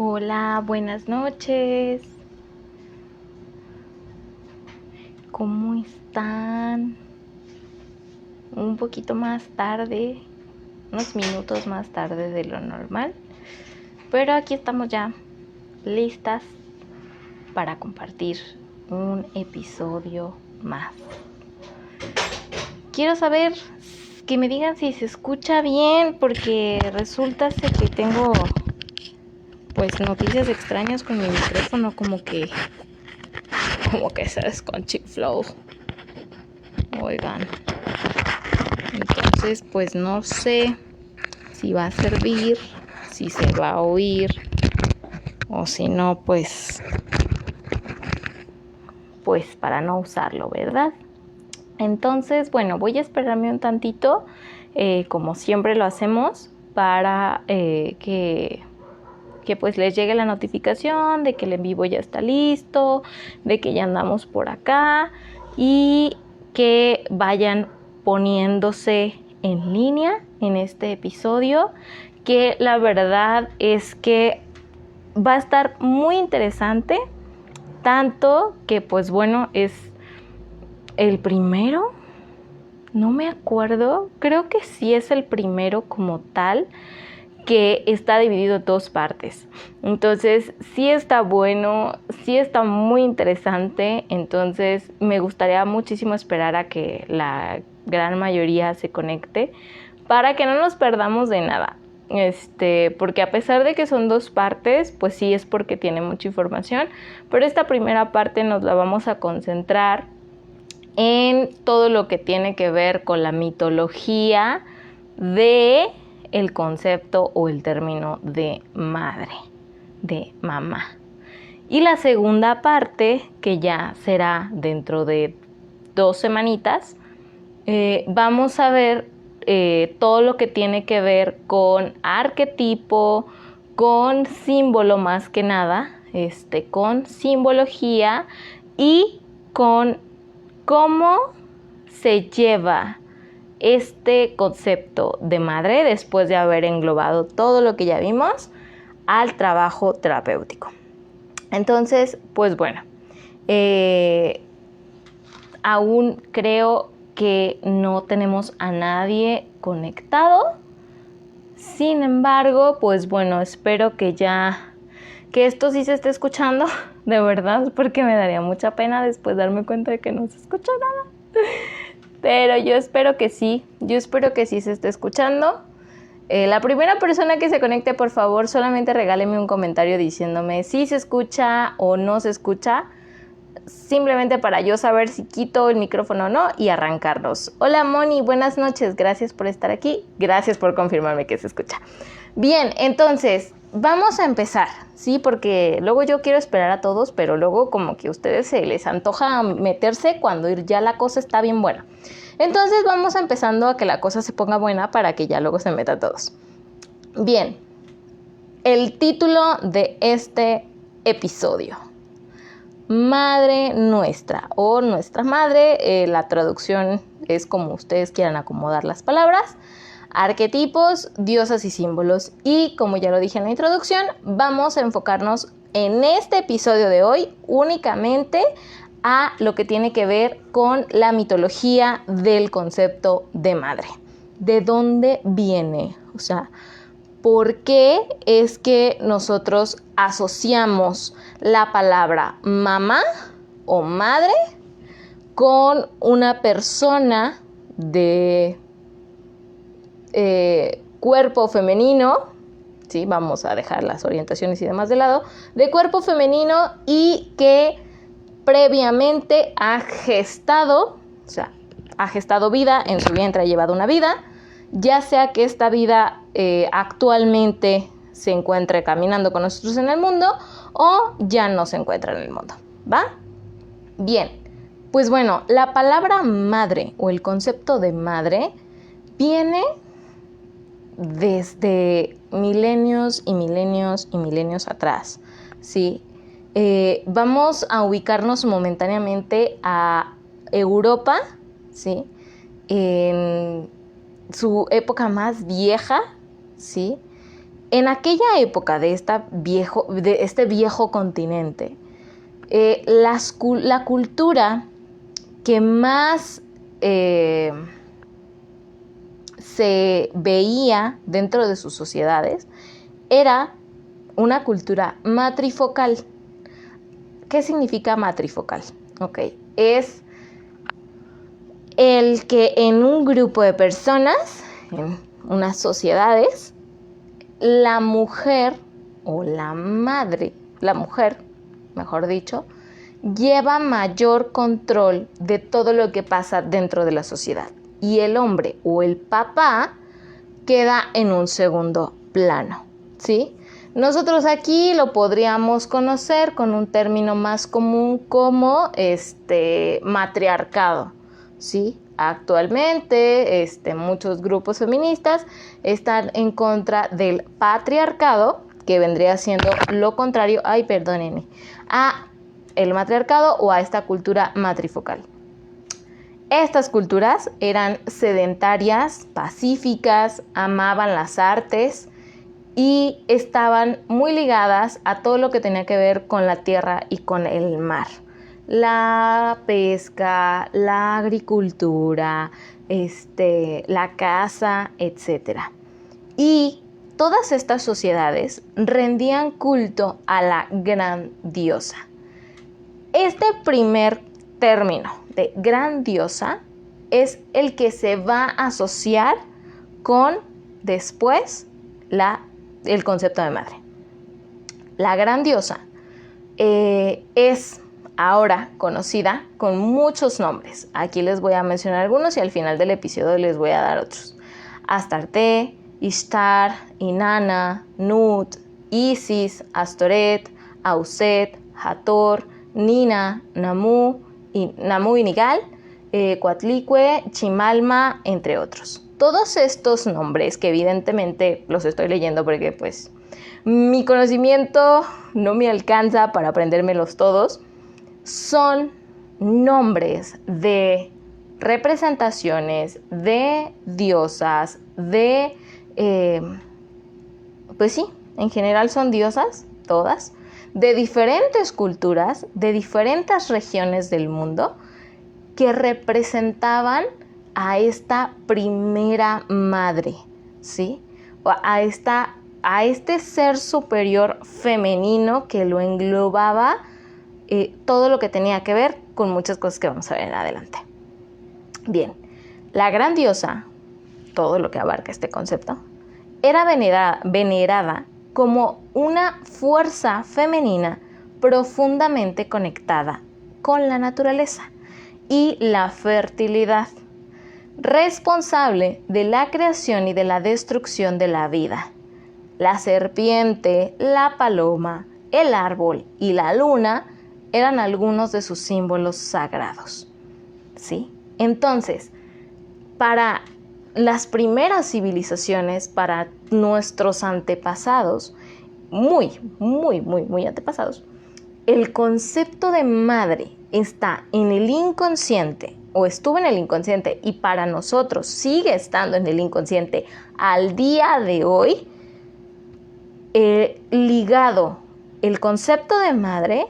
Hola, buenas noches. ¿Cómo están? Un poquito más tarde, unos minutos más tarde de lo normal, pero aquí estamos ya listas para compartir un episodio más. Quiero saber que me digan si se escucha bien, porque resulta que tengo pues noticias extrañas con mi micrófono, como que se desconchifló. Oigan, entonces pues no sé si va a servir, si se va a oír, o si no pues para no usarlo, ¿verdad? Entonces, bueno, voy a esperarme un tantito, como siempre lo hacemos, para que pues les llegue la notificación de que el en vivo ya está listo, de que ya andamos por acá y que vayan poniéndose en línea en este episodio, que la verdad es que va a estar muy interesante, tanto que pues bueno, es el primero, no me acuerdo, creo que sí es el primero como tal, que está dividido en dos partes. Entonces sí está bueno, sí está muy interesante. Entonces me gustaría muchísimo esperar a que la gran mayoría se conecte para que no nos perdamos de nada. Porque a pesar de que son dos partes, pues sí es porque tiene mucha información, pero esta primera parte nos la vamos a concentrar en todo lo que tiene que ver con la mitología de el concepto o el término de madre, de mamá. Y la segunda parte, que ya será dentro de 2 semanitas, vamos a ver todo lo que tiene que ver con arquetipo, con símbolo más que nada, con simbología y con cómo se lleva este concepto de madre, después de haber englobado todo lo que ya vimos, al trabajo terapéutico. Entonces, pues bueno, aún creo que no tenemos a nadie conectado. Sin embargo, pues bueno, espero que esto sí se esté escuchando, de verdad, porque me daría mucha pena después darme cuenta de que no se escucha nada. Pero yo espero que sí se esté escuchando. La primera persona que se conecte, por favor, solamente regáleme un comentario diciéndome si se escucha o no se escucha, simplemente para yo saber si quito el micrófono o no y arrancarnos. Hola Moni, buenas noches, gracias por estar aquí, gracias por confirmarme que se escucha. Bien, entonces vamos a empezar, ¿sí? Porque luego yo quiero esperar a todos, pero luego como que a ustedes se les antoja meterse cuando ya la cosa está bien buena. Entonces vamos empezando a que la cosa se ponga buena para que ya luego se metan todos. Bien, el título de este episodio: Madre Nuestra o Nuestra Madre. La traducción es como ustedes quieran acomodar las palabras. Arquetipos, diosas y símbolos. Y como ya lo dije en la introducción, vamos a enfocarnos en este episodio de hoy únicamente a lo que tiene que ver con la mitología del concepto de madre. ¿De dónde viene? O sea, ¿por qué es que nosotros asociamos la palabra mamá o madre con una persona de cuerpo femenino? ¿Sí? Vamos a dejar las orientaciones y demás de lado. De cuerpo femenino y que previamente ha gestado, o sea, ha gestado vida, en su vientre ha llevado una vida, ya sea que esta vida actualmente se encuentre caminando con nosotros en el mundo o ya no se encuentra en el mundo, ¿va? Bien, pues bueno, la palabra madre o el concepto de madre viene desde milenios y milenios y milenios atrás, ¿sí? Vamos a ubicarnos momentáneamente a Europa, ¿sí? En su época más vieja, ¿sí? En aquella época de este viejo continente, la cultura que más se veía dentro de sus sociedades era una cultura matrifocal. ¿Qué significa matrifocal? Ok, es el que en un grupo de personas, en unas sociedades, la mujer o la madre, la mujer, mejor dicho, lleva mayor control de todo lo que pasa dentro de la sociedad. Y el hombre o el papá queda en un segundo plano, ¿sí? Nosotros aquí lo podríamos conocer con un término más común como matriarcado, ¿sí? Actualmente muchos grupos feministas están en contra del patriarcado, que vendría siendo lo contrario, a el matriarcado o a esta cultura matrifocal. Estas culturas eran sedentarias, pacíficas, amaban las artes y estaban muy ligadas a todo lo que tenía que ver con la tierra y con el mar. La pesca, la agricultura, la caza, etc. Y todas estas sociedades rendían culto a la gran diosa. Este primer término de gran diosa es el que se va a asociar con después el concepto de madre. La gran diosa es ahora conocida con muchos nombres. Aquí les voy a mencionar algunos y al final del episodio les voy a dar otros. Astarte, Ishtar, Inanna, Nut, Isis, Astoret, Auset, Hathor, Nina, Namu y Nigal, Coatlicue, Chimalma, entre otros. Todos estos nombres, que evidentemente los estoy leyendo porque pues mi conocimiento no me alcanza para aprendérmelos todos, son nombres de representaciones de diosas, pues sí, en general son diosas, todas, de diferentes culturas, de diferentes regiones del mundo, que representaban a esta primera madre, ¿sí? A este ser superior femenino que lo englobaba todo lo que tenía que ver con muchas cosas que vamos a ver en adelante. Bien, la gran diosa, todo lo que abarca este concepto, era venerada como una fuerza femenina profundamente conectada con la naturaleza y la fertilidad, responsable de la creación y de la destrucción de la vida. La serpiente, la paloma, el árbol y la luna eran algunos de sus símbolos sagrados, ¿sí? Entonces, para las primeras civilizaciones, para nuestros antepasados, muy antepasados, el concepto de madre está en el inconsciente, o estuvo en el inconsciente, y para nosotros sigue estando en el inconsciente al día de hoy, ligado el concepto de madre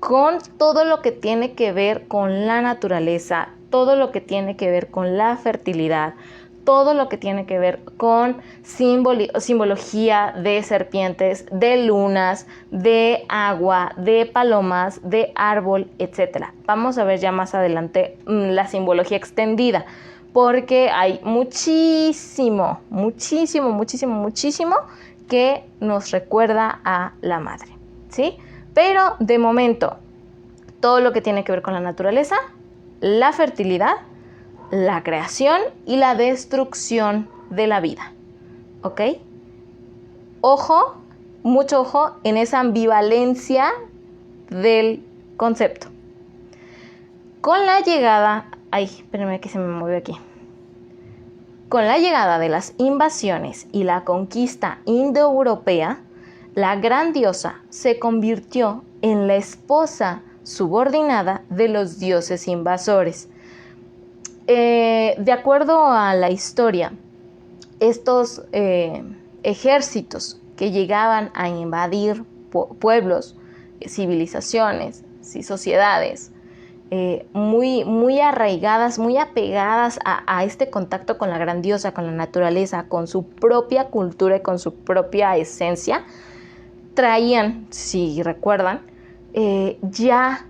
con todo lo que tiene que ver con la naturaleza, todo lo que tiene que ver con la fertilidad, todo lo que tiene que ver con simbología de serpientes, de lunas, de agua, de palomas, de árbol, etc. Vamos a ver ya más adelante la simbología extendida, porque hay muchísimo que nos recuerda a la madre, ¿sí? Pero de momento, todo lo que tiene que ver con la naturaleza, la fertilidad, la creación y la destrucción de la vida, ¿ok? Ojo, mucho ojo en esa ambivalencia del concepto. Con la llegada, espérenme que se me movió aquí. Con la llegada de las invasiones y la conquista indoeuropea, la gran diosa se convirtió en la esposa subordinada de los dioses invasores. De acuerdo a la historia, estos ejércitos que llegaban a invadir pueblos, civilizaciones, ¿sí? Sociedades, muy arraigadas, muy apegadas a este contacto con la gran diosa, con la naturaleza, con su propia cultura y con su propia esencia, traían, si recuerdan, ya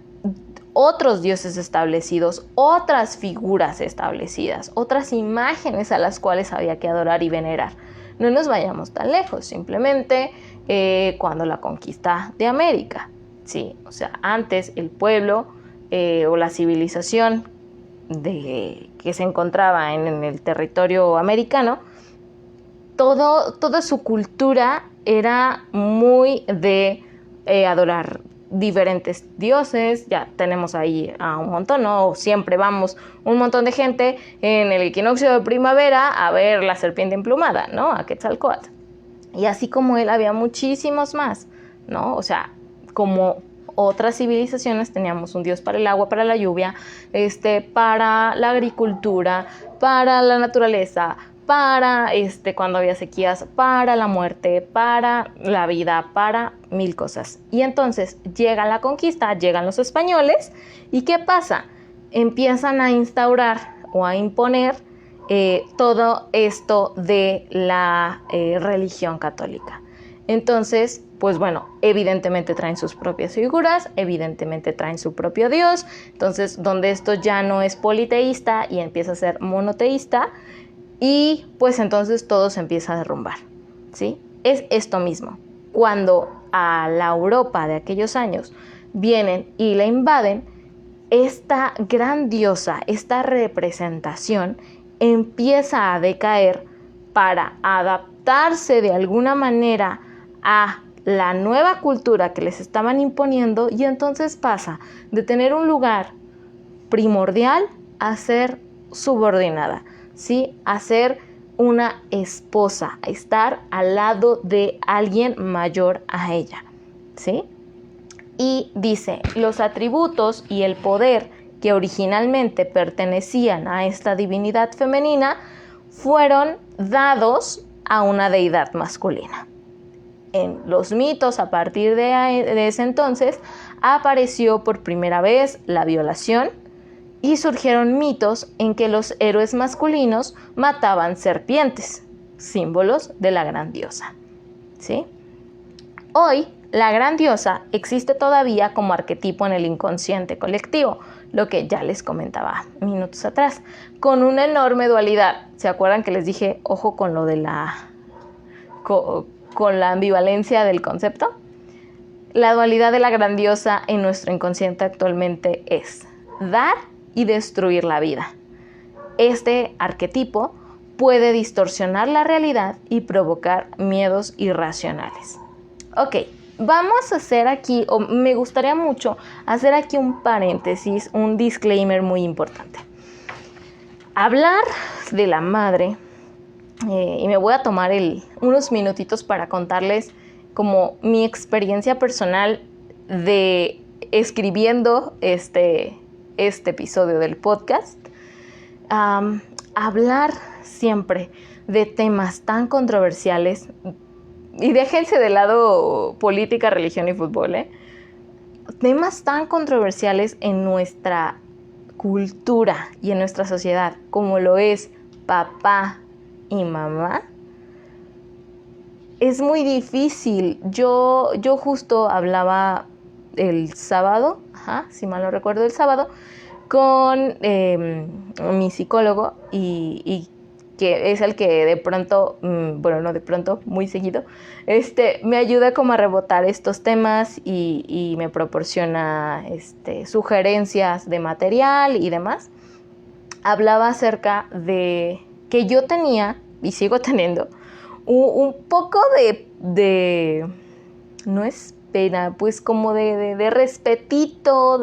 otros dioses establecidos, otras figuras establecidas, otras imágenes a las cuales había que adorar y venerar. No nos vayamos tan lejos, simplemente cuando la conquista de América, ¿sí? O sea, antes el pueblo o la civilización que se encontraba en el territorio americano, toda su cultura era muy de adorar diferentes dioses. Ya tenemos ahí a un montón, ¿no? Siempre vamos un montón de gente en el equinoccio de primavera a ver la serpiente emplumada, ¿no? A Quetzalcóatl. Y así como él había muchísimos más, ¿no? O sea, como otras civilizaciones teníamos un dios para el agua, para la lluvia, para la agricultura, para la naturaleza, para cuando había sequías, para la muerte, para la vida, para mil cosas. Y entonces llega la conquista, llegan los españoles, ¿y qué pasa? Empiezan a instaurar o a imponer todo esto de la religión católica. Entonces, pues bueno, evidentemente traen sus propias figuras, evidentemente traen su propio Dios. Entonces, donde esto ya no es politeísta y empieza a ser monoteísta, y pues entonces todo se empieza a derrumbar, ¿sí? Es esto mismo. Cuando a la Europa de aquellos años vienen y la invaden, esta gran diosa, esta representación empieza a decaer para adaptarse de alguna manera a la nueva cultura que les estaban imponiendo, y entonces pasa de tener un lugar primordial a ser subordinada, ¿sí? A ser una esposa, a estar al lado de alguien mayor a ella, ¿sí? Y dice, los atributos y el poder que originalmente pertenecían a esta divinidad femenina fueron dados a una deidad masculina. En los mitos, a partir de ese entonces, apareció por primera vez la violación, y surgieron mitos en que los héroes masculinos mataban serpientes, símbolos de la gran diosa, ¿sí? Hoy, la gran diosa existe todavía como arquetipo en el inconsciente colectivo, lo que ya les comentaba minutos atrás, con una enorme dualidad. ¿Se acuerdan que les dije, ojo con lo de con la ambivalencia del concepto? La dualidad de la gran diosa en nuestro inconsciente actualmente es dar y destruir la vida. Este arquetipo puede distorsionar la realidad y provocar miedos irracionales. Ok, vamos a hacer aquí, o me gustaría mucho hacer aquí un paréntesis, un disclaimer muy importante. Hablar de la madre, y me voy a tomar unos minutitos para contarles como mi experiencia personal de escribiendo este episodio del podcast. Hablar siempre de temas tan controversiales, y déjense de lado política, religión y fútbol, temas tan controversiales en nuestra cultura y en nuestra sociedad, como lo es papá y mamá, es muy difícil. Yo justo hablaba el sábado, si mal no recuerdo, el sábado, con mi psicólogo, y que es el que de pronto, bueno, no de pronto, muy seguido, me ayuda como a rebotar estos temas y me proporciona sugerencias de material y demás. Hablaba acerca de que yo tenía, y sigo teniendo, un poco de no es pena, pues como de respetito,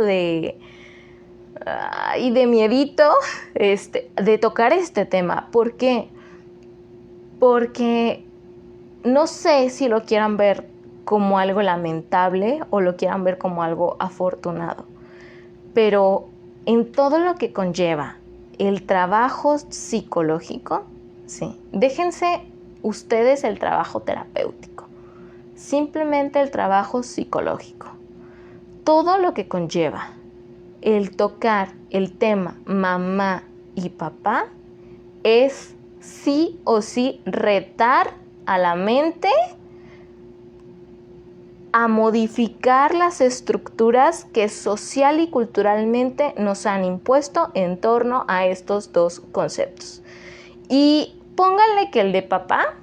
y de miedito, de tocar este tema. ¿Por qué? Porque no sé si lo quieran ver como algo lamentable o lo quieran ver como algo afortunado, pero en todo lo que conlleva el trabajo psicológico, sí, déjense ustedes el trabajo terapéutico, simplemente el trabajo psicológico. Todo lo que conlleva el tocar el tema mamá y papá es sí o sí retar a la mente a modificar las estructuras que social y culturalmente nos han impuesto en torno a estos dos conceptos. Y pónganle que el de papá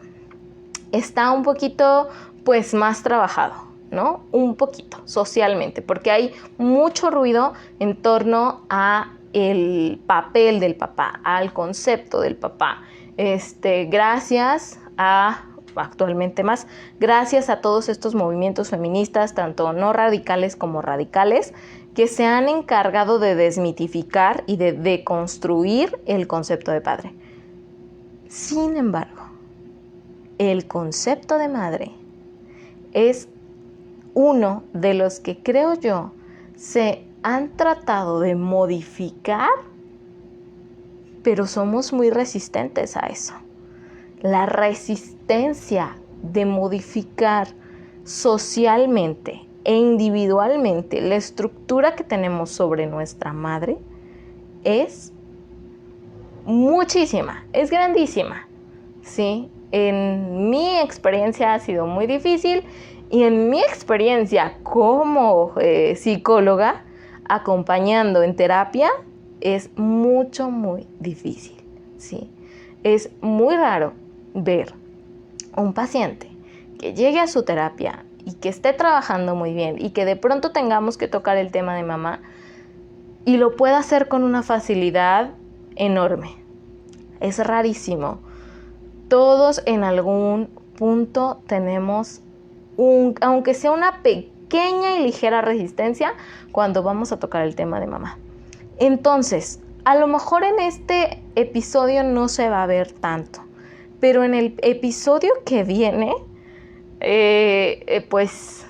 está un poquito pues más trabajado, ¿no? Un poquito socialmente, porque hay mucho ruido en torno a el papel del papá, al concepto del papá. Actualmente más, gracias a todos estos movimientos feministas, tanto no radicales como radicales, que se han encargado de desmitificar y de deconstruir el concepto de padre. Sin embargo, el concepto de madre es uno de los que creo yo se han tratado de modificar, pero somos muy resistentes a eso. La resistencia de modificar socialmente e individualmente la estructura que tenemos sobre nuestra madre es muchísima, es grandísima, ¿sí? En mi experiencia ha sido muy difícil y en mi experiencia como psicóloga, acompañando en terapia, es muy difícil, ¿sí? Es muy raro ver un paciente que llegue a su terapia y que esté trabajando muy bien y que de pronto tengamos que tocar el tema de mamá y lo pueda hacer con una facilidad enorme. Es rarísimo. Todos en algún punto tenemos aunque sea una pequeña y ligera resistencia cuando vamos a tocar el tema de mamá. Entonces, a lo mejor en este episodio no se va a ver tanto, pero en el episodio que viene, pues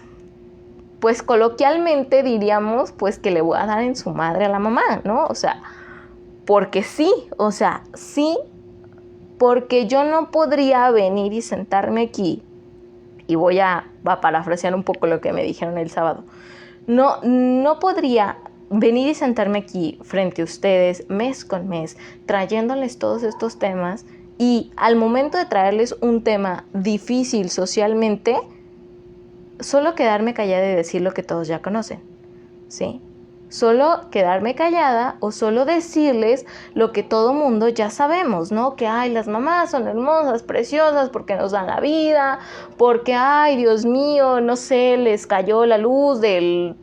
coloquialmente diríamos pues que le voy a dar en su madre a la mamá, ¿no? O sea, porque sí, porque yo no podría venir y sentarme aquí, y voy a parafrasear un poco lo que me dijeron el sábado, no podría venir y sentarme aquí frente a ustedes mes con mes, trayéndoles todos estos temas, y al momento de traerles un tema difícil socialmente, solo quedarme callada y decir lo que todos ya conocen, ¿sí? Solo quedarme callada o solo decirles lo que todo mundo ya sabemos, ¿no? Que, las mamás son hermosas, preciosas, porque nos dan la vida, porque, Dios mío, no sé, les cayó la luz del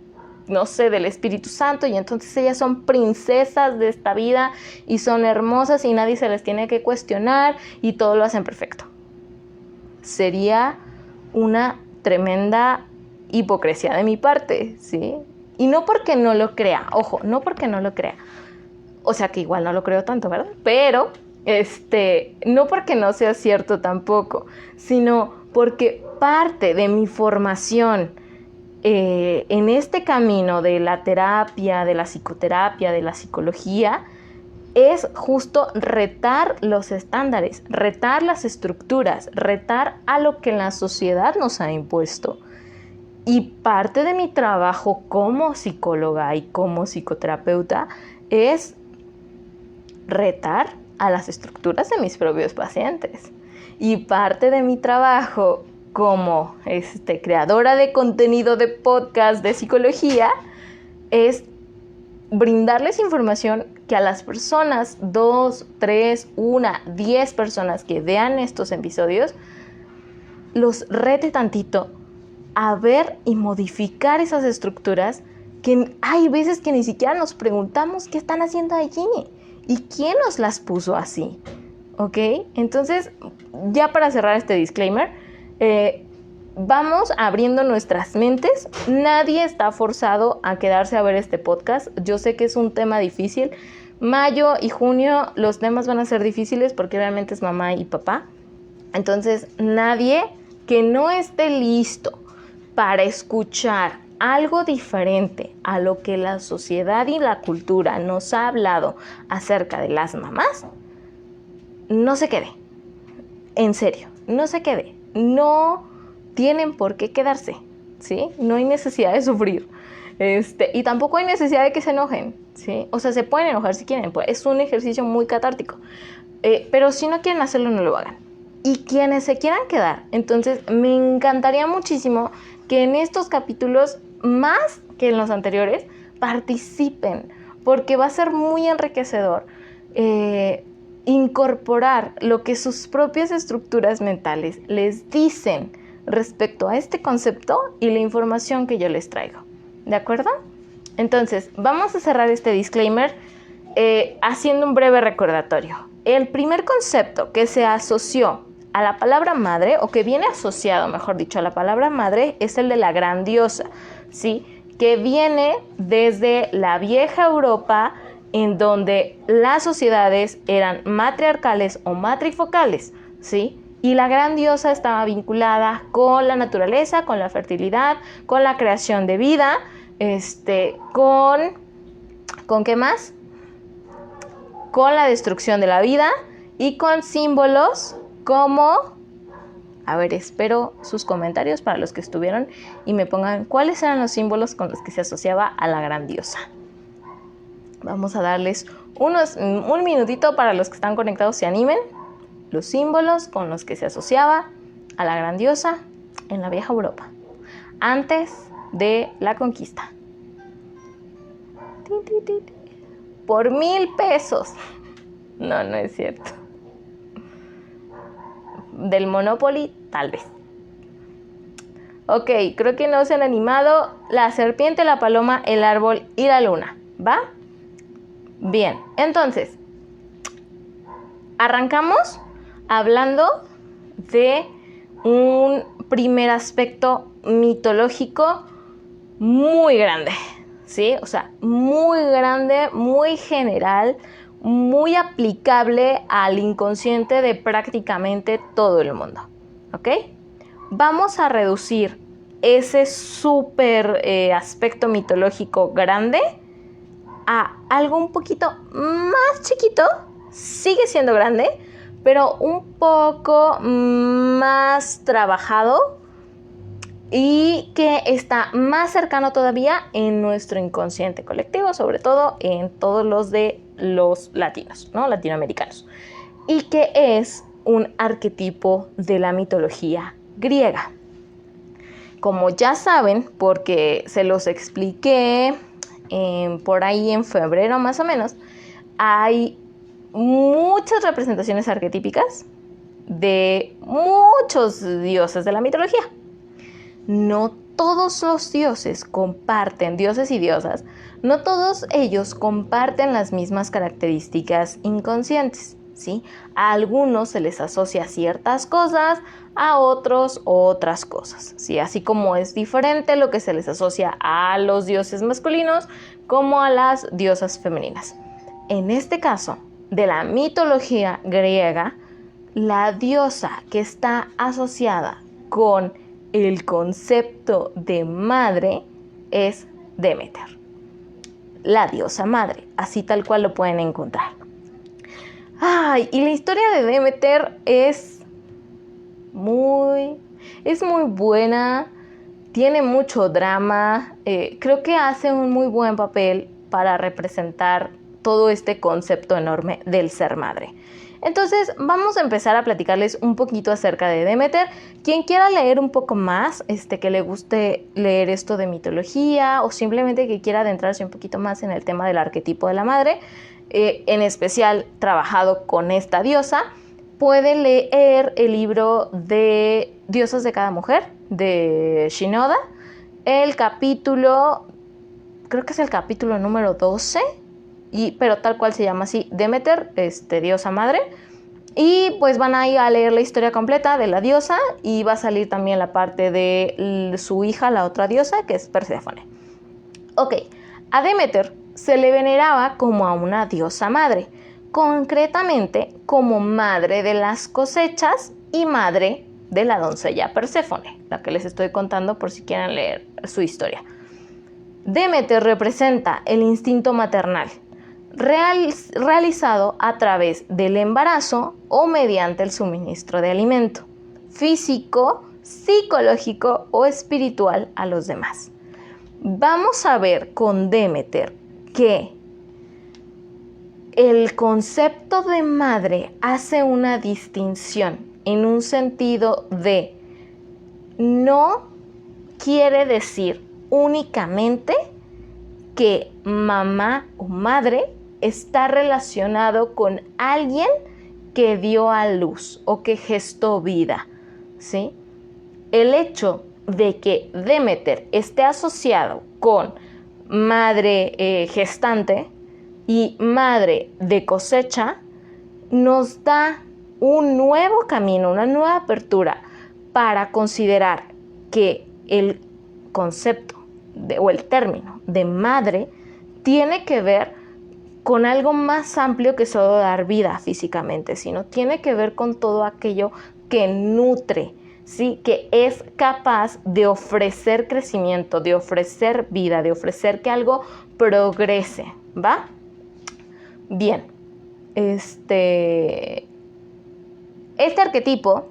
Espíritu Santo y entonces ellas son princesas de esta vida y son hermosas y nadie se les tiene que cuestionar y todo lo hacen perfecto. Sería una tremenda hipocresía de mi parte, ¿sí? Y no porque no lo crea, ojo, no porque no lo crea. O sea que igual no lo creo tanto, ¿verdad? Pero, no porque no sea cierto tampoco, sino porque parte de mi formación en este camino de la terapia, de la psicoterapia, de la psicología, es justo retar los estándares, retar las estructuras, retar a lo que la sociedad nos ha impuesto. Y parte de mi trabajo como psicóloga y como psicoterapeuta es retar a las estructuras de mis propios pacientes. Y parte de mi trabajo como creadora de contenido de podcast de psicología es brindarles información que a las personas, 2, 3, 1, 10 personas que vean estos episodios, los rete tantito a ver y modificar esas estructuras que hay veces que ni siquiera nos preguntamos qué están haciendo allí y quién nos las puso así, ¿ok? Entonces, ya para cerrar este disclaimer, vamos abriendo nuestras mentes. Nadie está forzado a quedarse a ver este podcast. Yo sé que es un tema difícil. Mayo y junio los temas van a ser difíciles porque realmente es mamá y papá. Entonces, nadie que no esté listo para escuchar algo diferente a lo que la sociedad y la cultura nos ha hablado acerca de las mamás, no se quede. En serio, no se quede, no tienen por qué quedarse, ¿sí? No hay necesidad de sufrir. Y tampoco hay necesidad de que se enojen, ¿sí? O sea, se pueden enojar si quieren, pues es un ejercicio muy catártico. Pero si no quieren hacerlo, no lo hagan. Y quienes se quieran quedar, entonces me encantaría muchísimo que en estos capítulos, más que en los anteriores, participen, porque va a ser muy enriquecedor incorporar lo que sus propias estructuras mentales les dicen respecto a este concepto y la información que yo les traigo. ¿De acuerdo? Entonces, vamos a cerrar este disclaimer haciendo un breve recordatorio. El primer concepto que se asoció a la palabra madre, o que viene asociado, mejor dicho, a la palabra madre, es el de la gran diosa, ¿sí? Que viene desde la vieja Europa, en donde las sociedades eran matriarcales o matrifocales, ¿sí? Y la gran diosa estaba vinculada con la naturaleza, con la fertilidad, con la creación de vida, ¿con qué más? Con la destrucción de la vida y con símbolos como, a ver, espero sus comentarios para los que estuvieron y me pongan cuáles eran los símbolos con los que se asociaba a la gran diosa. Vamos a darles un minutito para los que están conectados se animen. Los símbolos con los que se asociaba a la gran diosa en la vieja Europa, antes de la conquista. Por 1,000 pesos. No, no es cierto. Del Monopoly, tal vez. Ok, creo que no se han animado. La serpiente, la paloma, el árbol y la luna. ¿Va? Bien, entonces, arrancamos hablando de un primer aspecto mitológico muy grande, ¿sí? O sea, muy grande, muy general, muy aplicable al inconsciente de prácticamente todo el mundo, ¿ok? Vamos a reducir ese súper aspecto mitológico grande a algo un poquito más chiquito, sigue siendo grande, pero un poco más trabajado y que está más cercano todavía en nuestro inconsciente colectivo, sobre todo en todos los de los latinos, ¿no? Latinoamericanos, y que es un arquetipo de la mitología griega. Como ya saben, porque se los expliqué por ahí en febrero más o menos, hay muchas representaciones arquetípicas de muchos dioses de la mitología. No todos los dioses comparten, dioses y diosas, no todos ellos comparten las mismas características inconscientes, ¿sí? A algunos se les asocia ciertas cosas, a otros otras cosas, ¿sí? Así como es diferente lo que se les asocia a los dioses masculinos como a las diosas femeninas. En este caso, de la mitología griega, la diosa que está asociada con el concepto de madre es Demeter, la diosa madre, así tal cual lo pueden encontrar. Y la historia de Demeter es muy buena, tiene mucho drama, creo que hace un muy buen papel para representar todo este concepto enorme del ser madre. Entonces vamos a empezar a platicarles un poquito acerca de Demeter. Quien quiera leer un poco más, que le guste leer esto de mitología o simplemente que quiera adentrarse un poquito más en el tema del arquetipo de la madre, en especial trabajado con esta diosa, puede leer el libro de Diosas de cada mujer de Shinoda, el capítulo, creo que es el capítulo número 12, pero tal cual se llama así, Demeter, diosa madre. Y pues van a ir a leer la historia completa de la diosa y va a salir también la parte de su hija, la otra diosa, que es Perséfone. Ok, a Demeter se le veneraba como a una diosa madre, concretamente como madre de las cosechas y madre de la doncella Perséfone, la que les estoy contando por si quieren leer su historia. Demeter representa el instinto maternal, realizado a través del embarazo o mediante el suministro de alimento, físico, psicológico o espiritual a los demás. Vamos a ver con Demeter que el concepto de madre hace una distinción en un sentido de no quiere decir únicamente que mamá o madre está relacionado con alguien que dio a luz o que gestó vida, ¿sí? El hecho de que Demeter esté asociado con madre gestante y madre de cosecha nos da un nuevo camino, una nueva apertura para considerar que el concepto o el término de madre tiene que ver con algo más amplio que solo dar vida físicamente, sino tiene que ver con todo aquello que nutre, ¿sí? Que es capaz de ofrecer crecimiento, de ofrecer vida, de ofrecer que algo progrese, ¿va? Bien, este arquetipo,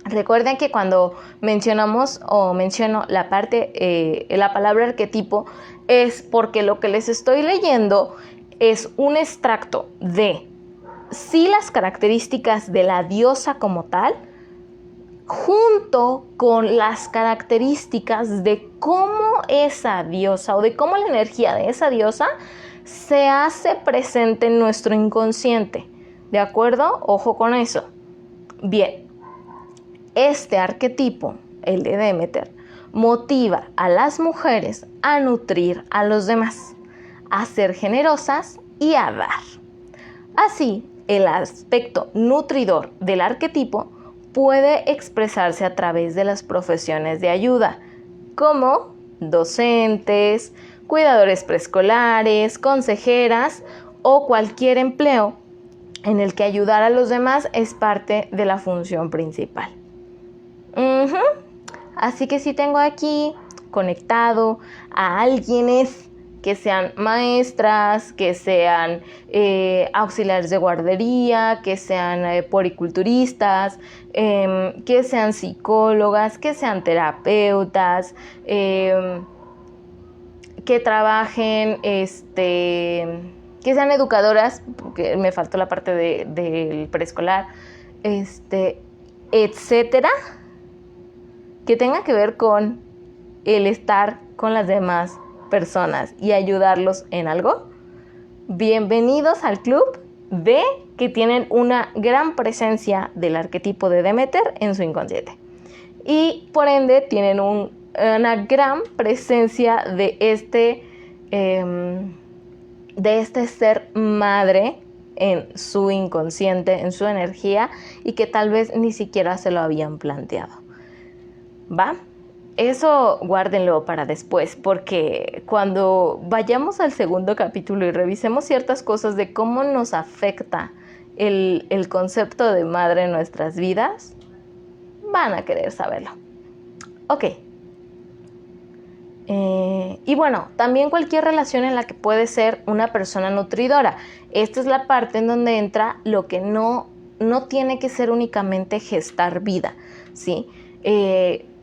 recuerden que cuando menciono la palabra arquetipo, es porque lo que les estoy leyendo es un extracto de sí las características de la diosa como tal, junto con las características de cómo esa diosa o de cómo la energía de esa diosa se hace presente en nuestro inconsciente. ¿De acuerdo? Ojo con eso. Bien, este arquetipo, el de Demeter, motiva a las mujeres a nutrir a los demás, a ser generosas y a dar. Así, el aspecto nutridor del arquetipo puede expresarse a través de las profesiones de ayuda, como docentes, cuidadores preescolares, consejeras o cualquier empleo en el que ayudar a los demás es parte de la función principal. Así que si tengo aquí conectado a alguienes que sean maestras, que sean auxiliares de guardería, que sean puericulturistas, que sean psicólogas, que sean terapeutas, que trabajen, que sean educadoras, porque me faltó la parte del preescolar, etcétera, que tenga que ver con el estar con las demás personas y ayudarlos en algo. Bienvenidos al club de que tienen una gran presencia del arquetipo de Demeter en su inconsciente y por ende tienen una gran presencia de este ser madre en su inconsciente, en su energía, y que tal vez ni siquiera se lo habían planteado. ¿Va? Eso guárdenlo para después, porque cuando vayamos al segundo capítulo y revisemos ciertas cosas de cómo nos afecta el concepto de madre en nuestras vidas, van a querer saberlo. Ok. Y bueno, también cualquier relación en la que puede ser una persona nutridora. Esta es la parte en donde entra lo que no tiene que ser únicamente gestar vida, ¿sí?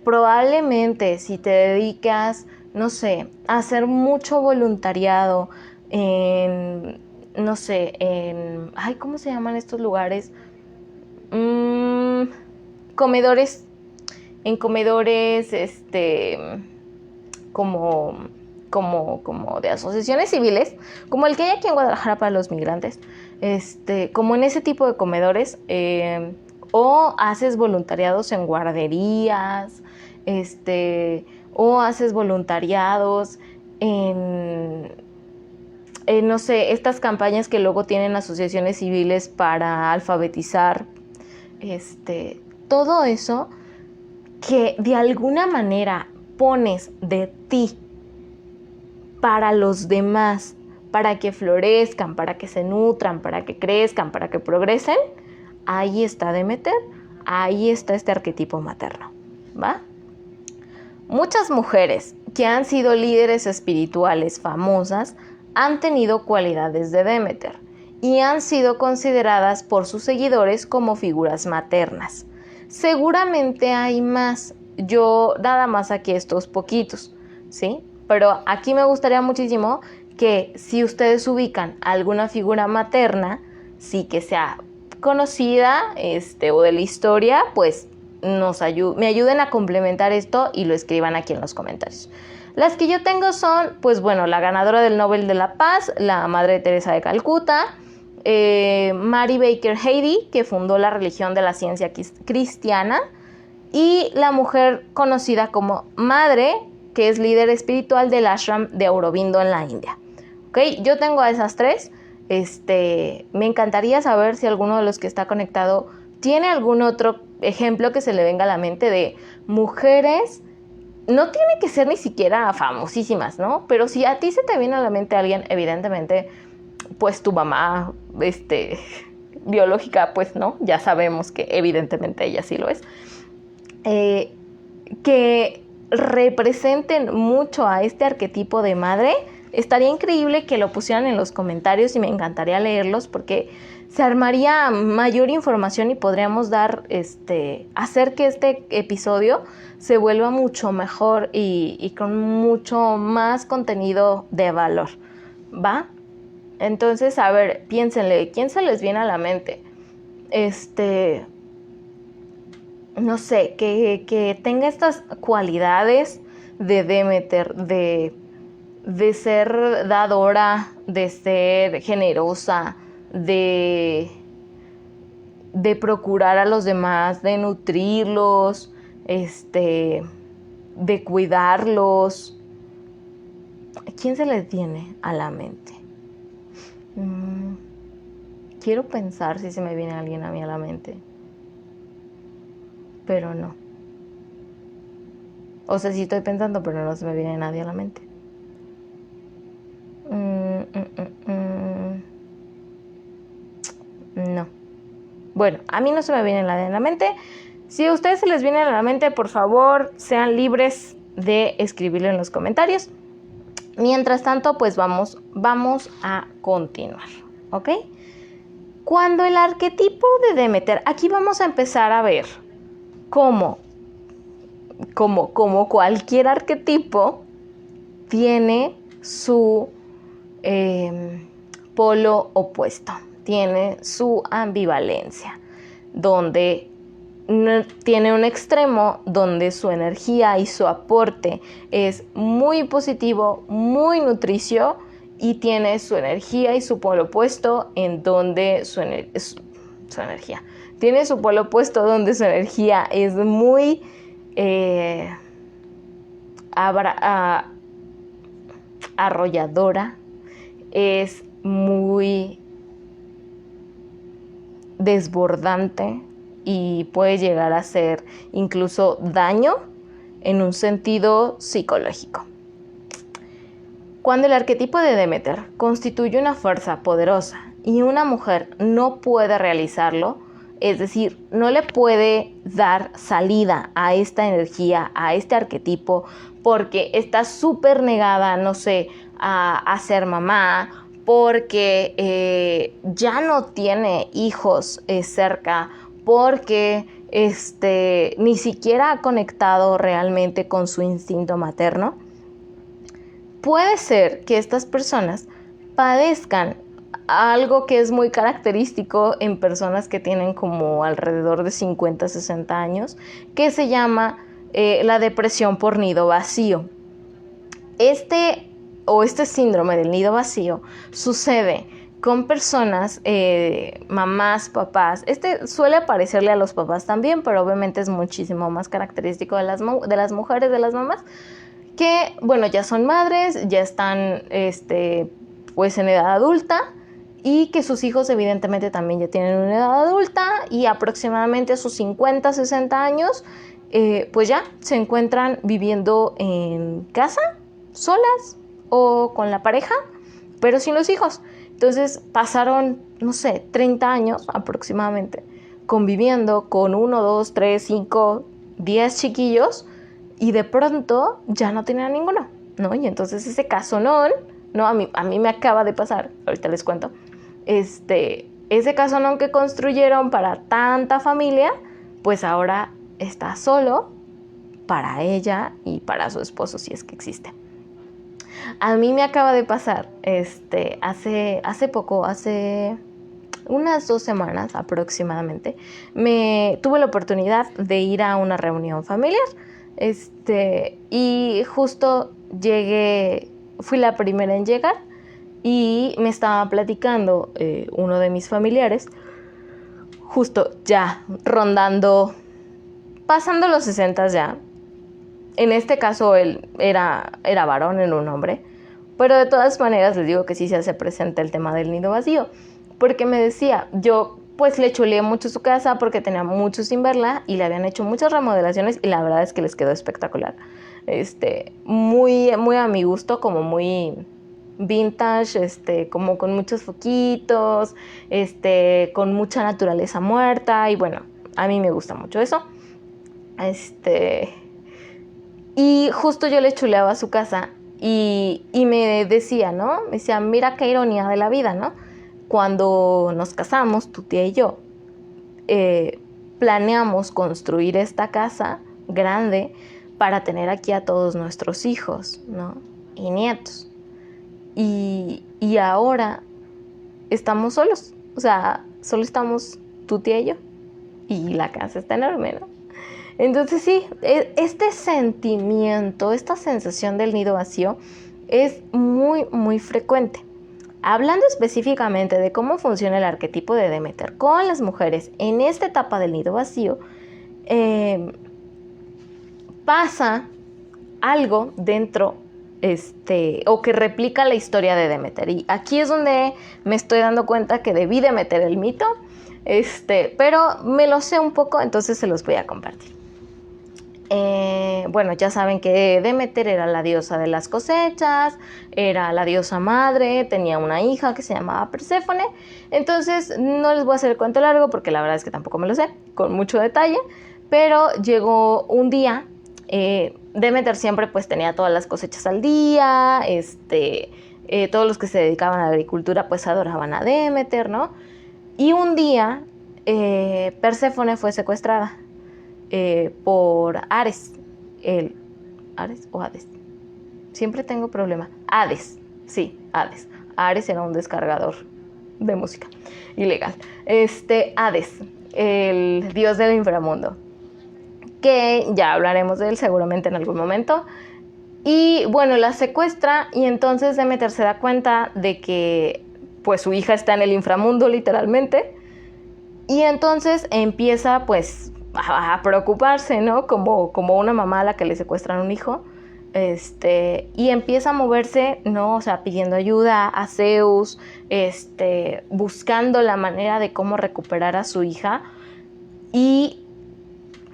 Probablemente si te dedicas, no sé, a hacer mucho voluntariado en, no sé, ¿cómo se llaman estos lugares? Comedores, en comedores, como de asociaciones civiles, como el que hay aquí en Guadalajara para los migrantes, como en ese tipo de comedores, o haces voluntariados en guarderías, o haces voluntariados en no sé, estas campañas que luego tienen asociaciones civiles para alfabetizar, todo eso que de alguna manera pones de ti para los demás, para que florezcan, para que se nutran, para que crezcan, para que progresen, ahí está Demeter, ahí está este arquetipo materno, ¿va? Muchas mujeres que han sido líderes espirituales famosas han tenido cualidades de Demeter y han sido consideradas por sus seguidores como figuras maternas. Seguramente hay más. Yo nada más aquí estos poquitos, ¿sí? Pero aquí me gustaría muchísimo que si ustedes ubican alguna figura materna, sí que sea conocida o de la historia, pues me ayuden a complementar esto y lo escriban aquí en los comentarios. Las que yo tengo son, pues bueno, la ganadora del Nobel de la Paz, la Madre Teresa de Calcuta, Mary Baker Eddy, que fundó la religión de la ciencia cristiana, y la mujer conocida como Madre, que es líder espiritual del ashram de Aurobindo en la India. ¿Okay? Yo tengo a esas tres. Me encantaría saber si alguno de los que está conectado tiene algún otro ejemplo que se le venga a la mente de mujeres. No tiene que ser ni siquiera famosísimas, ¿no? Pero si a ti se te viene a la mente alguien, evidentemente, pues tu mamá, biológica, pues no, ya sabemos que evidentemente ella sí lo es. Que representen mucho a este arquetipo de madre, estaría increíble que lo pusieran en los comentarios y me encantaría leerlos porque se armaría mayor información y podríamos hacer que este episodio se vuelva mucho mejor y con mucho más contenido de valor, ¿va? Entonces, a ver, piénsenle, ¿quién se les viene a la mente? No sé, que tenga estas cualidades de Demeter, de ser dadora, de ser generosa, de procurar a los demás, de nutrirlos, de cuidarlos. ¿Quién se les viene a la mente? Quiero pensar si se me viene alguien a mí a la mente. Pero no. O sea, sí estoy pensando, pero no se me viene nadie a la mente. No. Bueno, a mí no se me viene nadie a la mente. Si a ustedes se les viene a la mente, por favor, sean libres de escribirlo en los comentarios. Mientras tanto, pues vamos a continuar, ¿ok? Cuando el arquetipo de Demeter, aquí vamos a empezar a ver cómo cualquier arquetipo tiene su polo opuesto, tiene su ambivalencia, donde tiene un extremo donde su energía y su aporte es muy positivo, muy nutricio, y tiene su energía y su polo opuesto en donde su energía. Tiene su polo opuesto donde su energía es muy arrolladora, es muy desbordante y puede llegar a hacer incluso daño en un sentido psicológico. Cuando el arquetipo de Demeter constituye una fuerza poderosa y una mujer no puede realizarlo, es decir, no le puede dar salida a esta energía, a este arquetipo, porque está súper negada, no sé, a ser mamá, porque ya no tiene hijos cerca, porque ni siquiera ha conectado realmente con su instinto materno. Puede ser que estas personas padezcan algo que es muy característico en personas que tienen como alrededor de 50, 60 años, que se llama la depresión por nido vacío. Este síndrome del nido vacío sucede con personas, mamás, papás. Suele aparecerle a los papás también, pero obviamente es muchísimo más característico de las mujeres, de las mamás, que, bueno, ya son madres, ya están, pues en edad adulta, y que sus hijos evidentemente también ya tienen una edad adulta y aproximadamente a sus 50, 60 años, pues ya se encuentran viviendo en casa, solas o con la pareja, pero sin los hijos. Entonces pasaron, no sé, 30 años aproximadamente conviviendo con 1, 2, 3, 5, 10 chiquillos, y de pronto ya no tenían ninguno, ¿no? Y entonces ese casonón, ¿no? A mí me acaba de pasar, ahorita les cuento, ese casonón que construyeron para tanta familia, pues ahora está solo para ella y para su esposo, si es que existe. A mí me acaba de pasar, hace poco, hace unas 2 semanas aproximadamente, tuve la oportunidad de ir a una reunión familiar, y justo llegué, fui la primera en llegar y me estaba platicando uno de mis familiares, justo ya rondando, pasando los 60 ya. En este caso él era varón, era un hombre, pero de todas maneras les digo que sí se hace presente el tema del nido vacío, porque me decía, yo pues le chuleé mucho su casa porque tenía mucho sin verla y le habían hecho muchas remodelaciones y la verdad es que les quedó espectacular. Muy, muy a mi gusto, como muy vintage, como con muchos foquitos, con mucha naturaleza muerta y bueno, a mí me gusta mucho eso. Y justo yo le chuleaba su casa y me decía, ¿no? Me decía, mira qué ironía de la vida, ¿no? Cuando nos casamos, tu tía y yo, planeamos construir esta casa grande para tener aquí a todos nuestros hijos, ¿no? Y nietos. Y ahora estamos solos, o sea, solo estamos tu tía y yo. Y la casa está enorme, ¿no? Entonces sí, este sentimiento, esta sensación del nido vacío es muy, muy frecuente. Hablando específicamente de cómo funciona el arquetipo de Demeter con las mujeres en esta etapa del nido vacío, pasa algo dentro, o que replica la historia de Demeter. Y aquí es donde me estoy dando cuenta que debí de meter el mito, pero me lo sé un poco, entonces se los voy a compartir. Bueno, ya saben que Demeter era la diosa de las cosechas, era la diosa madre, tenía una hija que se llamaba Perséfone. Entonces no les voy a hacer el cuento largo porque la verdad es que tampoco me lo sé con mucho detalle, pero llegó un día, Demeter siempre pues tenía todas las cosechas al día, todos los que se dedicaban a la agricultura pues adoraban a Demeter, ¿no? Y un día Perséfone fue secuestrada por Ares. ¿Ares o Hades? Siempre tengo problema. Hades, sí, Hades. Ares era un descargador de música ilegal. Hades, el dios del inframundo, que ya hablaremos de él seguramente en algún momento. Y bueno, la secuestra y entonces Demeter se da cuenta de que pues su hija está en el inframundo literalmente. Y entonces empieza pues a preocuparse, ¿no? Como una mamá a la que le secuestran un hijo. Y empieza a moverse, ¿no? O sea, pidiendo ayuda a Zeus, buscando la manera de cómo recuperar a su hija. Y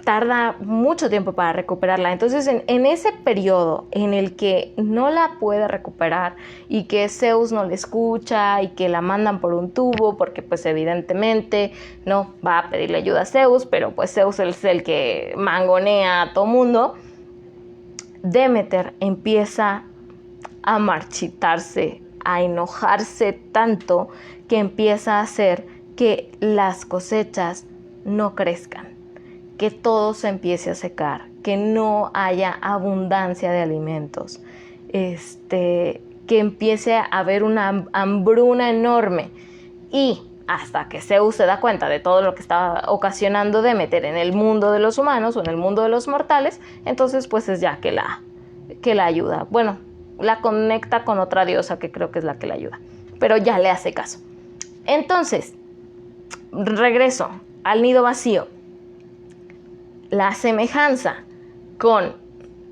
tarda mucho tiempo para recuperarla. Entonces, en ese periodo en el que no la puede recuperar y que Zeus no le escucha y que la mandan por un tubo porque pues evidentemente no va a pedirle ayuda a Zeus, pero pues Zeus es el que mangonea a todo mundo, Demeter empieza a marchitarse, a enojarse tanto que empieza a hacer que las cosechas no crezcan, que todo se empiece a secar, que no haya abundancia de alimentos, que empiece a haber una hambruna enorme. Y hasta que Zeus se da cuenta de todo lo que estaba ocasionando Demeter en el mundo de los humanos o en el mundo de los mortales, entonces pues es ya que la ayuda. Bueno, la conecta con otra diosa que creo que es la que la ayuda, pero ya le hace caso. Entonces, regreso al nido vacío. La semejanza con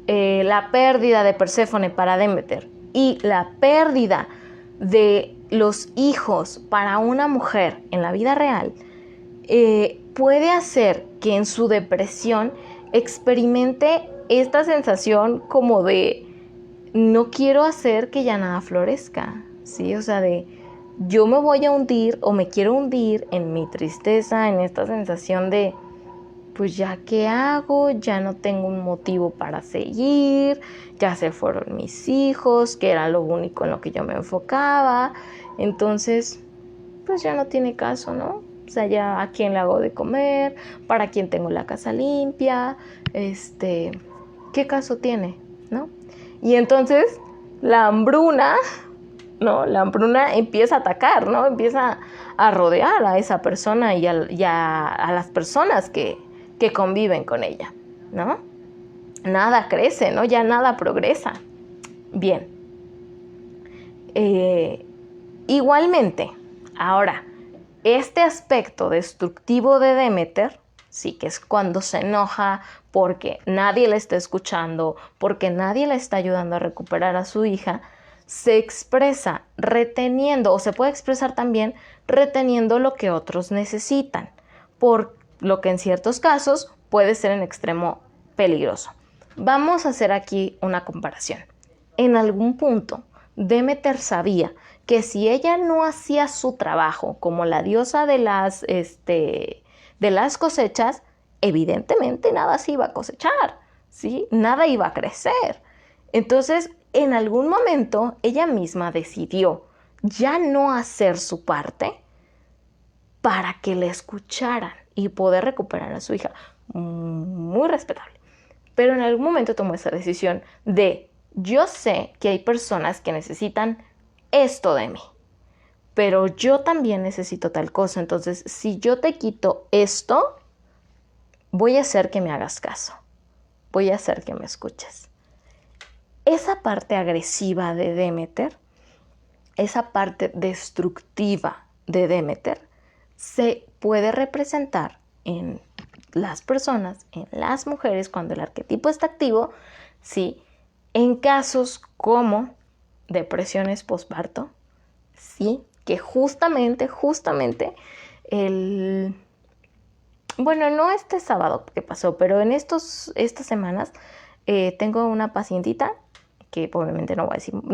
la pérdida de Perséfone para Demeter y la pérdida de los hijos para una mujer en la vida real puede hacer que en su depresión experimente esta sensación como de no quiero hacer que ya nada florezca, ¿sí? O sea, de yo me voy a hundir o me quiero hundir en mi tristeza, en esta sensación de pues ya qué hago, ya no tengo un motivo para seguir, ya se fueron mis hijos, que era lo único en lo que yo me enfocaba, entonces pues ya no tiene caso, ¿no? O sea, ya a quién le hago de comer, para quién tengo la casa limpia, ¿qué caso tiene, no? Y entonces la hambruna, ¿no? La hambruna empieza a atacar, ¿no? Empieza a rodear a esa persona y a las personas que conviven con ella, ¿no? Nada crece, ¿no? Ya nada progresa. Bien. Igualmente, ahora, este aspecto destructivo de Demeter, sí, que es cuando se enoja porque nadie la está escuchando, porque nadie le está ayudando a recuperar a su hija, se expresa reteniendo, o se puede expresar también reteniendo lo que otros necesitan, por lo que en ciertos casos puede ser en extremo peligroso. Vamos a hacer aquí una comparación. En algún punto, Demeter sabía que si ella no hacía su trabajo como la diosa de las cosechas, evidentemente nada se iba a cosechar, ¿sí? Nada iba a crecer. Entonces, en algún momento, ella misma decidió ya no hacer su parte para que la escucharan y poder recuperar a su hija. Muy respetable. Pero en algún momento tomó esa decisión de, yo sé que hay personas que necesitan esto de mí, pero yo también necesito tal cosa. Entonces, si yo te quito esto, voy a hacer que me hagas caso. Voy a hacer que me escuches. Esa parte agresiva de Demeter, esa parte destructiva de Demeter, se puede representar en las personas, en las mujeres, cuando el arquetipo está activo, ¿sí? En casos como depresiones postparto, sí, que justamente bueno, no este sábado que pasó, pero en estas semanas tengo una pacientita, que obviamente no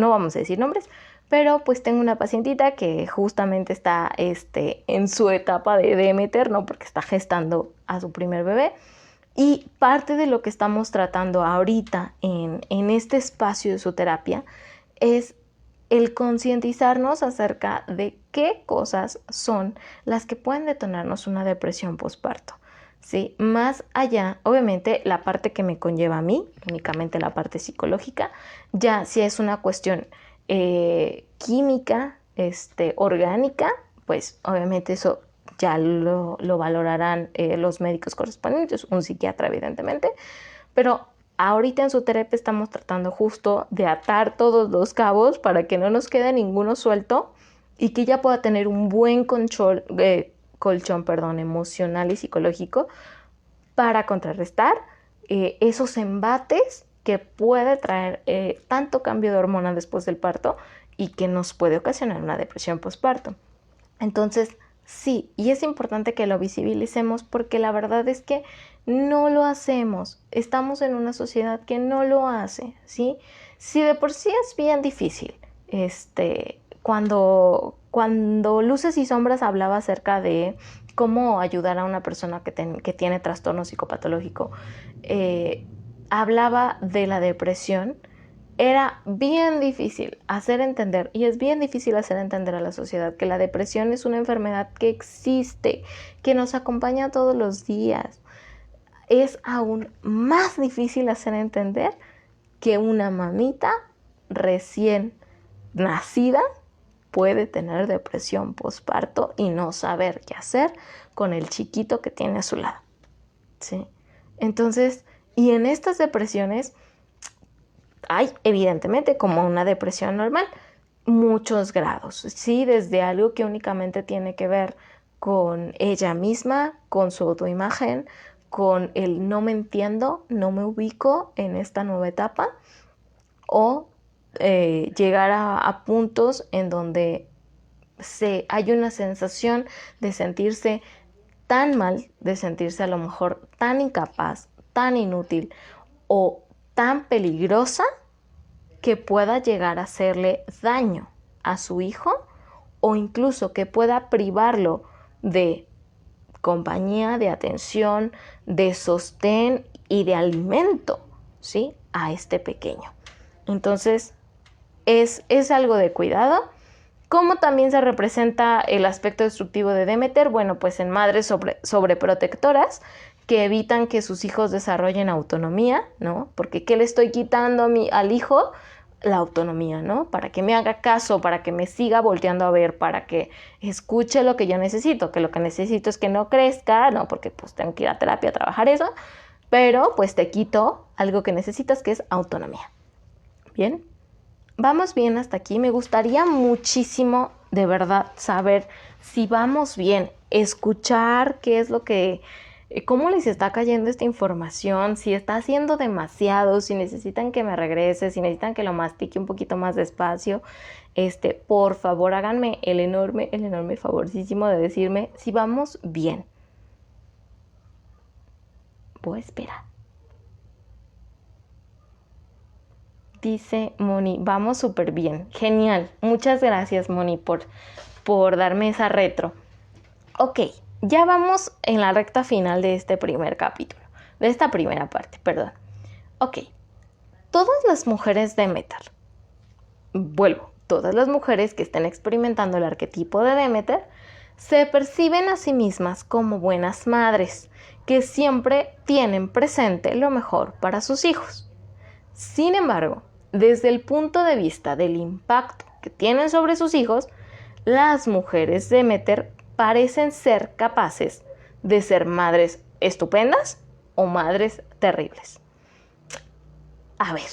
vamos a decir nombres, pero pues tengo una pacientita que justamente está en su etapa de Demeter, ¿no? Porque está gestando a su primer bebé. Y parte de lo que estamos tratando ahorita en este espacio de su terapia es el concientizarnos acerca de qué cosas son las que pueden detonarnos una depresión postparto, ¿sí? Más allá, obviamente, la parte que me conlleva a mí, únicamente la parte psicológica, ya si es una cuestión química, orgánica, pues obviamente eso ya lo valorarán los médicos correspondientes, un psiquiatra evidentemente, pero ahorita en su terapia estamos tratando justo de atar todos los cabos para que no nos quede ninguno suelto y que ella pueda tener un buen colchón emocional y psicológico para contrarrestar esos embates que puede traer tanto cambio de hormona después del parto y que nos puede ocasionar una depresión postparto. Entonces, sí, y es importante que lo visibilicemos porque la verdad es que no lo hacemos. Estamos en una sociedad que no lo hace, ¿sí? Si de por sí es bien difícil, cuando Luces y Sombras hablaba acerca de cómo ayudar a una persona que tiene trastorno psicopatológico, hablaba de la depresión. Era bien difícil hacer entender, y es bien difícil hacer entender a la sociedad que la depresión es una enfermedad que existe, que nos acompaña todos los días. Es aún más difícil hacer entender que una mamita recién nacida puede tener depresión postparto y no saber qué hacer con el chiquito que tiene a su lado, ¿sí? Entonces, y en estas depresiones hay, evidentemente, como una depresión normal, muchos grados, ¿sí? Desde algo que únicamente tiene que ver con ella misma, con su autoimagen, con el no me entiendo, no me ubico en esta nueva etapa, o llegar a puntos en donde hay una sensación de sentirse tan mal, de sentirse a lo mejor tan incapaz, tan inútil o tan peligrosa que pueda llegar a hacerle daño a su hijo o incluso que pueda privarlo de compañía, de atención, de sostén y de alimento, ¿sí? A este pequeño. Entonces, es algo de cuidado ¿Cómo también se representa el aspecto destructivo de Demeter? Bueno, pues en madres sobreprotectoras que evitan que sus hijos desarrollen autonomía, ¿no? Porque ¿qué le estoy quitando al hijo? La autonomía, ¿no? Para que me haga caso, para que me siga volteando a ver, para que escuche lo que yo necesito, que lo que necesito es que no crezca, ¿no? Porque pues tengo que ir a terapia a trabajar eso, pero pues te quito algo que necesitas, que es autonomía. ¿Bien? ¿Vamos bien hasta aquí? Me gustaría muchísimo, de verdad, saber si vamos bien, escuchar qué es lo que, cómo les está cayendo esta información, si está haciendo demasiado, si necesitan que me regrese, si necesitan que lo mastique un poquito más despacio. Por favor, háganme el enorme favorcísimo de decirme si vamos bien. Voy a esperar. Dice Moni, vamos súper bien. Genial. Muchas gracias, Moni, por darme esa retro. Ok, ya vamos en la recta final de este primer capítulo. De esta primera parte, perdón. Ok, todas las mujeres de Demeter, todas las mujeres que estén experimentando el arquetipo de Demeter, se perciben a sí mismas como buenas madres, que siempre tienen presente lo mejor para sus hijos. Sin embargo, desde el punto de vista del impacto que tienen sobre sus hijos, las mujeres de Demeter parecen ser capaces de ser madres estupendas o madres terribles. A ver,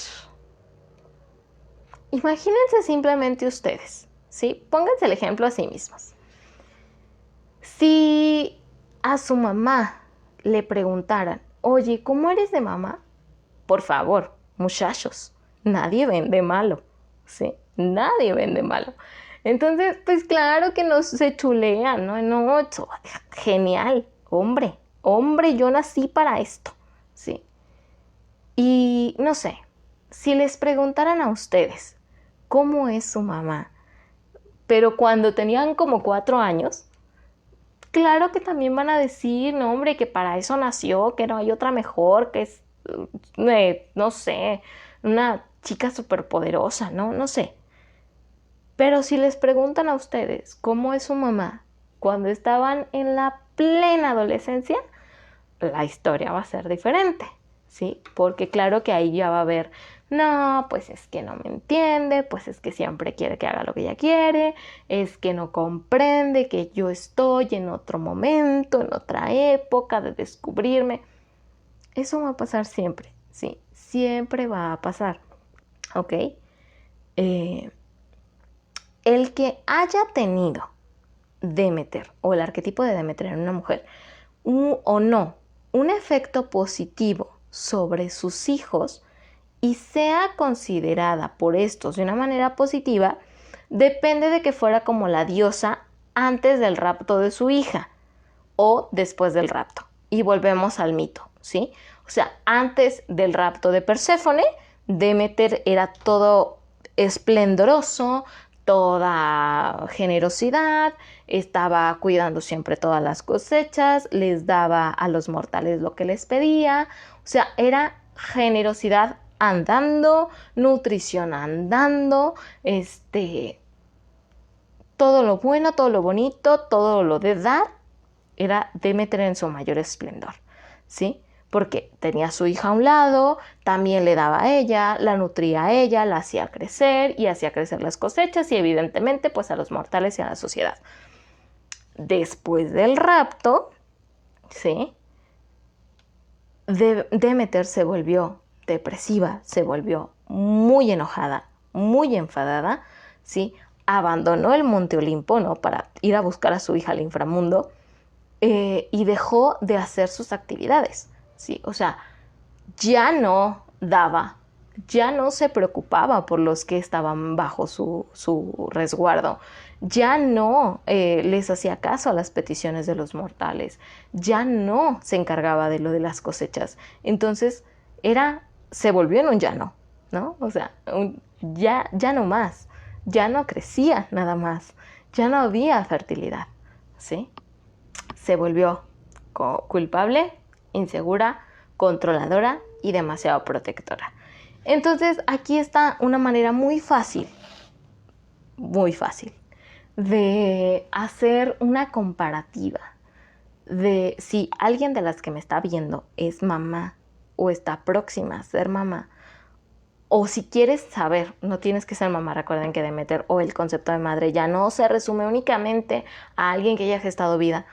imagínense simplemente ustedes, ¿sí? Pónganse el ejemplo a sí mismos. Si a su mamá le preguntaran, oye, ¿cómo eres de mamá? Por favor, muchachos, nadie vende malo, ¿sí? Nadie vende malo. Entonces, pues claro que nos se chulean, ¿no? No, genial, hombre, yo nací para esto, ¿sí? Y no sé, si les preguntaran a ustedes cómo es su mamá, pero cuando tenían como 4 años, claro que también van a decir, no, hombre, que para eso nació, que no hay otra mejor, que es, no sé, una chica superpoderosa, ¿no? No sé. Pero si les preguntan a ustedes cómo es su mamá cuando estaban en la plena adolescencia, la historia va a ser diferente, ¿sí? Porque claro que ahí ya va a haber, no, pues es que no me entiende, pues es que siempre quiere que haga lo que ella quiere, es que no comprende que yo estoy en otro momento, en otra época de descubrirme. Eso va a pasar siempre, ¿sí? Siempre va a pasar, ¿ok? El que haya tenido Demeter o el arquetipo de Demeter en una mujer o no un efecto positivo sobre sus hijos y sea considerada por estos de una manera positiva, depende de que fuera como la diosa antes del rapto de su hija o después del rapto. Y volvemos al mito, ¿sí? O sea, antes del rapto de Perséfone, Demeter era todo esplendoroso, toda generosidad, estaba cuidando siempre todas las cosechas, les daba a los mortales lo que les pedía, o sea, era generosidad andando, nutrición andando, todo lo bueno, todo lo bonito, todo lo de dar, era Demeter en su mayor esplendor, ¿sí? Porque tenía a su hija a un lado, también le daba a ella, la nutría a ella, la hacía crecer y hacía crecer las cosechas y evidentemente pues a los mortales y a la sociedad. Después del rapto, ¿sí? Demeter se volvió depresiva, se volvió muy enojada, muy enfadada, ¿sí? Abandonó el Monte Olimpo, ¿no? Para ir a buscar a su hija al inframundo y dejó de hacer sus actividades, ¿sí? O sea, ya no daba, ya no se preocupaba por los que estaban bajo su resguardo, ya no les hacía caso a las peticiones de los mortales, ya no se encargaba de lo de las cosechas. Entonces se volvió en un llano, ¿no? O sea, ya no más, ya no crecía nada más, ya no había fertilidad, ¿sí? Se volvió culpable, insegura, controladora y demasiado protectora. Entonces aquí está una manera muy fácil de hacer una comparativa de si alguien de las que me está viendo es mamá o está próxima a ser mamá, o si quieres saber, no tienes que ser mamá, recuerden que Demeter o el concepto de madre ya no se resume únicamente a alguien que haya gestado vida.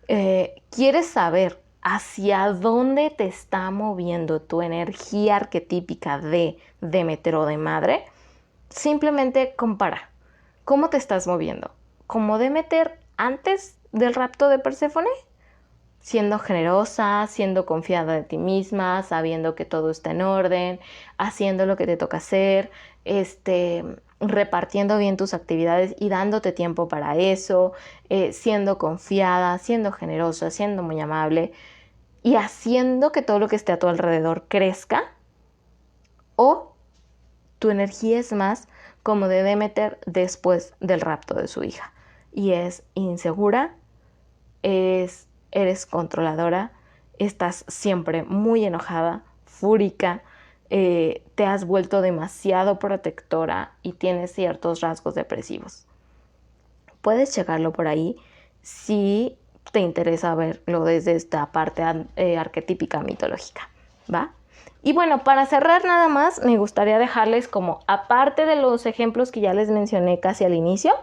¿Quieres saber hacia dónde te está moviendo tu energía arquetípica de Demeter o de madre? Simplemente compara. ¿Cómo te estás moviendo? ¿Como Demeter antes del rapto de Perséfone? Siendo generosa, siendo confiada de ti misma, sabiendo que todo está en orden, haciendo lo que te toca hacer, repartiendo bien tus actividades y dándote tiempo para eso, siendo confiada, siendo generosa, siendo muy amable y haciendo que todo lo que esté a tu alrededor crezca. O tu energía es más como de Demeter después del rapto de su hija y es insegura, eres controladora, estás siempre muy enojada, fúrica, te has vuelto demasiado protectora y tienes ciertos rasgos depresivos. Puedes checarlo por ahí si te interesa verlo desde esta parte arquetípica mitológica, ¿va? Y bueno, para cerrar nada más, me gustaría dejarles como, aparte de los ejemplos que ya les mencioné casi al inicio,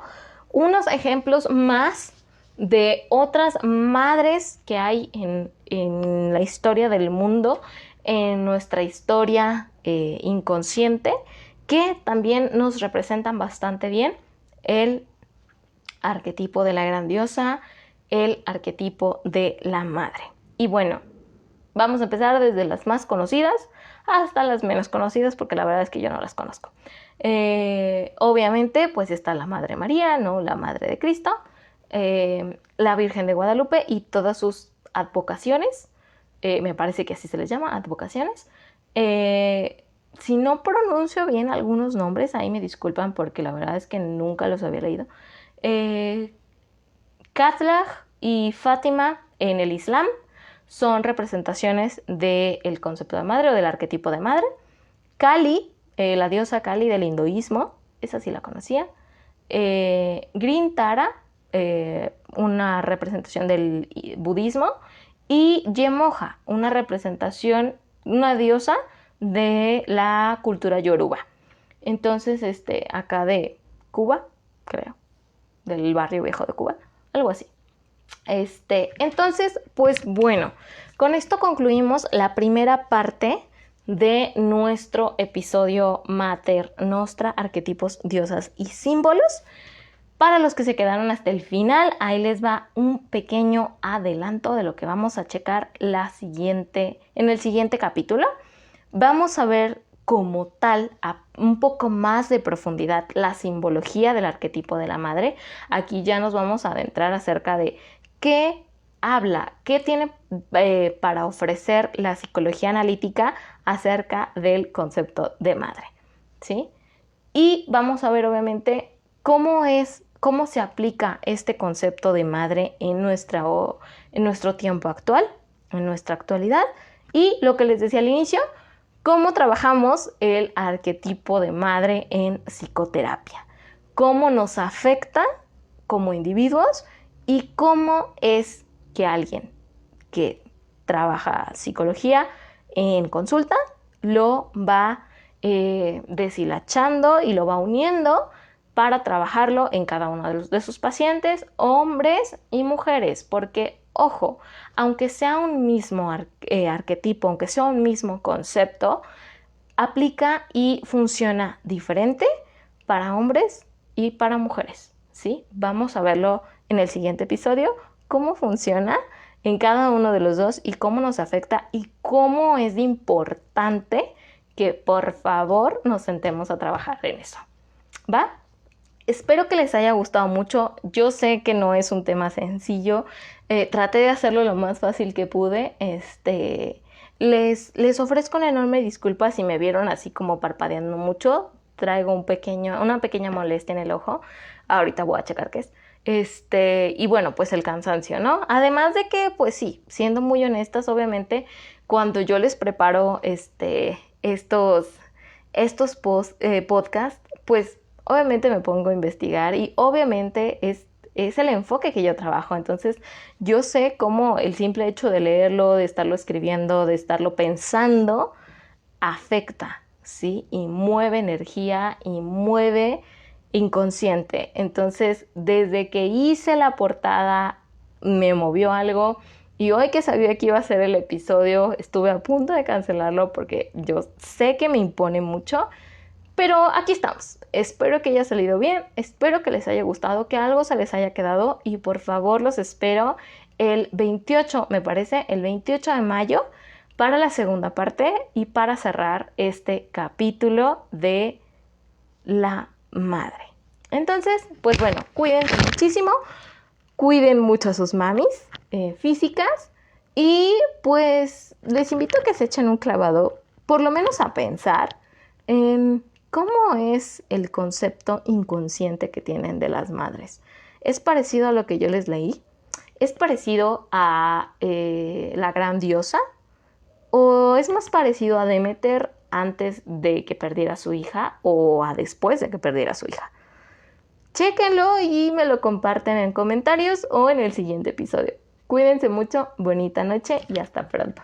unos ejemplos más de otras madres que hay en la historia del mundo, en nuestra historia inconsciente, que también nos representan bastante bien el arquetipo de la gran diosa, el arquetipo de la madre. Y bueno, vamos a empezar desde las más conocidas hasta las menos conocidas, porque la verdad es que yo no las conozco. Obviamente, pues está la Madre María, ¿no? La Madre de Cristo, la Virgen de Guadalupe y todas sus advocaciones. Me parece que así se les llama, advocaciones. Si no pronuncio bien algunos nombres, ahí me disculpan porque la verdad es que nunca los había leído. Katlag y Fátima en el Islam son representaciones del concepto de madre o del arquetipo de madre. Kali, la diosa Kali del hinduismo, esa sí la conocía. Green Tara, una representación del budismo. Y Yemoja, una representación, una diosa de la cultura yoruba. Entonces, acá de Cuba, creo, del barrio viejo de Cuba, algo así. Entonces, pues bueno, con esto concluimos la primera parte de nuestro episodio Mater Nostra, arquetipos, diosas y símbolos. Para los que se quedaron hasta el final, ahí les va un pequeño adelanto de lo que vamos a checar en el siguiente capítulo. Vamos a ver como tal, a un poco más de profundidad, la simbología del arquetipo de la madre. Aquí ya nos vamos a adentrar acerca de qué habla, qué tiene para ofrecer la psicología analítica acerca del concepto de madre, ¿sí? Y vamos a ver obviamente cómo se aplica este concepto de madre en nuestro tiempo actual, en nuestra actualidad. Y lo que les decía al inicio, cómo trabajamos el arquetipo de madre en psicoterapia, cómo nos afecta como individuos y cómo es que alguien que trabaja psicología en consulta lo va deshilachando y lo va uniendo para trabajarlo en cada uno de sus pacientes, hombres y mujeres, porque, ojo, aunque sea un mismo arquetipo, aunque sea un mismo concepto, aplica y funciona diferente para hombres y para mujeres, ¿sí? Vamos a verlo en el siguiente episodio, cómo funciona en cada uno de los dos y cómo nos afecta y cómo es importante que por favor nos sentemos a trabajar en eso, ¿va? Espero que les haya gustado mucho. Yo sé que no es un tema sencillo. Traté de hacerlo lo más fácil que pude. Les ofrezco una enorme disculpa si me vieron así como parpadeando mucho. Traigo una pequeña molestia en el ojo. Ahorita voy a checar qué es. Y bueno, pues el cansancio, ¿no? Además de que, pues sí, siendo muy honestas, obviamente, cuando yo les preparo estos podcasts, pues obviamente me pongo a investigar y obviamente es el enfoque que yo trabajo. Entonces, yo sé cómo el simple hecho de leerlo, de estarlo escribiendo, de estarlo pensando, afecta, ¿sí? Y mueve energía y mueve inconsciente. Entonces, desde que hice la portada, me movió algo. Y hoy que sabía que iba a ser el episodio, estuve a punto de cancelarlo porque yo sé que me impone mucho. Pero aquí estamos. Espero que haya salido bien, espero que les haya gustado, que algo se les haya quedado y por favor los espero el 28, me parece, el 28 de mayo para la segunda parte y para cerrar este capítulo de la madre. Entonces, pues bueno, cuídense muchísimo, cuiden mucho a sus mamis físicas y pues les invito a que se echen un clavado, por lo menos a pensar en cómo es el concepto inconsciente que tienen de las madres. ¿Es parecido a lo que yo les leí? ¿Es parecido a la gran diosa? ¿O es más parecido a Demeter antes de que perdiera a su hija o a después de que perdiera a su hija? Chéquenlo y me lo comparten en comentarios o en el siguiente episodio. Cuídense mucho, bonita noche y hasta pronto.